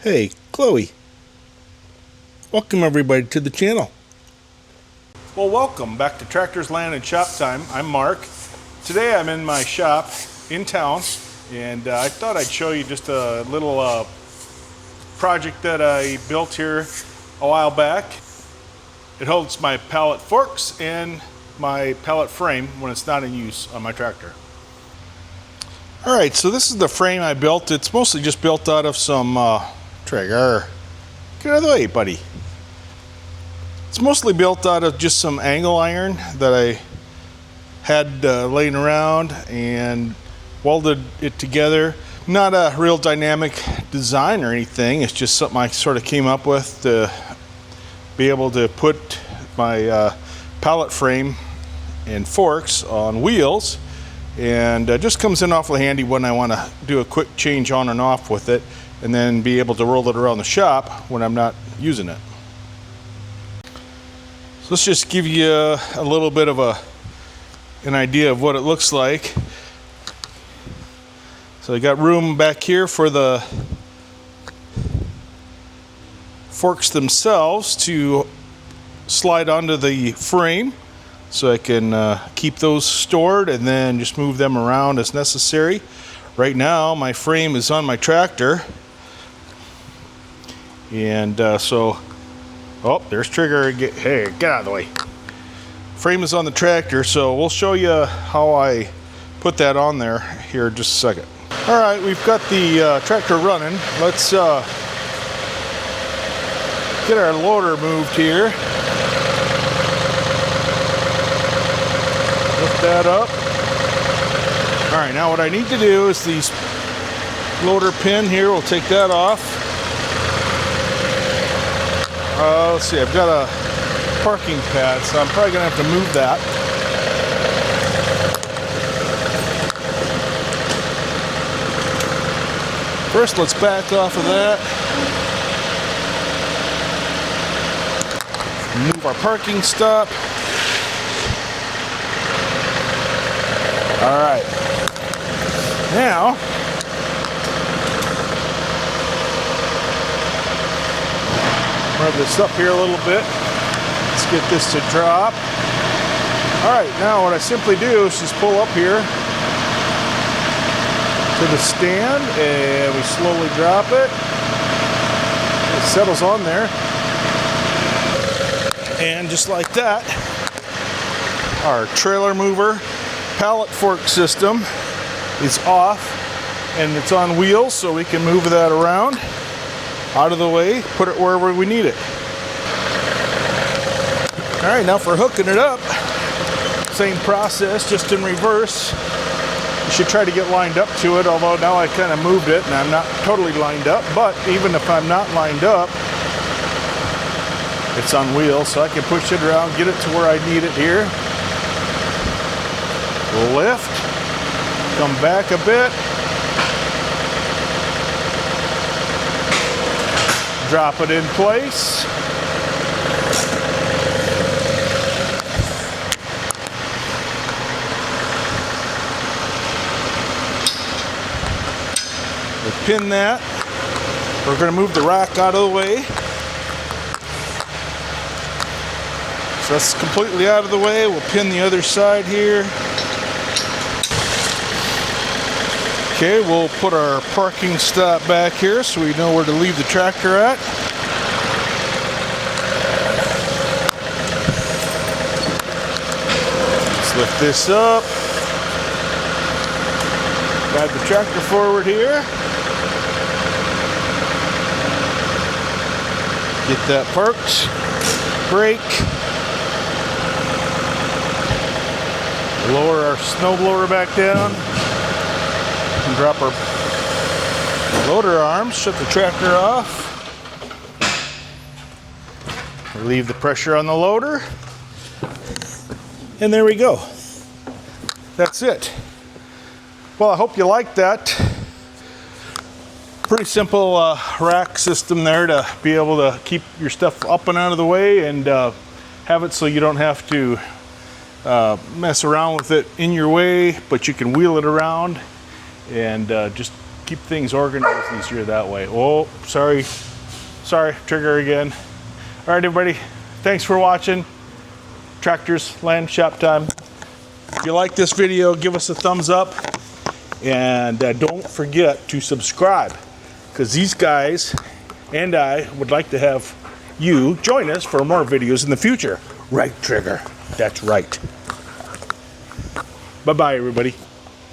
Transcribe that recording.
Hey, Chloe. Welcome everybody to the channel. Well, welcome back to Tractors, Land, and Shop Time. I'm Mark. Today I'm in my shop in town, and I thought I'd show you just a little project that I built here a while back. It holds my pallet forks and my pallet frame when it's not in use on my tractor. Alright, so this is the frame I built. It's mostly just built out of some trigger. Get out of the way, buddy. It's mostly built out of just some angle iron that I had laying around and welded it together. Not a real dynamic design or anything. It's just something I sort of came up with to be able to put my pallet frame and forks on wheels, and it just comes in awfully handy when I want to do a quick change on and off with it, and then be able to roll it around the shop when I'm not using it. So let's just give you a little bit of an idea of what it looks like. So I got room back here for the forks themselves to slide onto the frame, so I can keep those stored and then just move them around as necessary. Right now my frame is on my tractor, and oh, there's Trigger. Hey, get out of the way. Frame is on the tractor, so we'll show you how I put that on there here in just a second. All right, we've got the tractor running. Let's get our loader moved here. Lift that up. All right, now what I need to do is these loader pin here, we'll take that off. Let's see, I've got a parking pad, so I'm probably gonna have to move that. First, let's back off of that. Move our parking stop. All right. Now, rev this up here a little bit. Let's get this to drop. All right, now what I simply do is just pull up here to the stand, and we slowly drop it. It settles on there. And just like that, our trailer mover pallet fork system is off, and it's on wheels, so we can move that around out of the way, put it wherever we need it. All right, now for hooking it up, same process, just in reverse. You should try to get lined up to it, although now I kind of moved it and I'm not totally lined up. But even if I'm not lined up, it's on wheels, so I can push it around, get it to where I need it here. Lift, come back a bit, drop it in place. We'll pin that. We're going to move the rack out of the way. So that's completely out of the way. We'll pin the other side here. Okay, we'll put our parking stop back here so we know where to leave the tractor at. Let's lift this up. Guide the tractor forward here. Get that parked. Brake. Lower our snow blower back down. And drop our loader arms, shut the tractor off, relieve the pressure on the loader, and there we go. That's it. Well, I hope you liked that. Pretty simple rack system there to be able to keep your stuff up and out of the way, and have it so you don't have to mess around with it in your way, but you can wheel it around and just keep keep things organized easier that way. Oh, sorry, trigger again. All right, everybody, thanks for watching. Tractors, Land, Shop Time. If you like this video, give us a thumbs up, and don't forget to subscribe, because these guys and I would like to have you join us for more videos in the future. Right, Trigger? That's right. Bye-bye, everybody.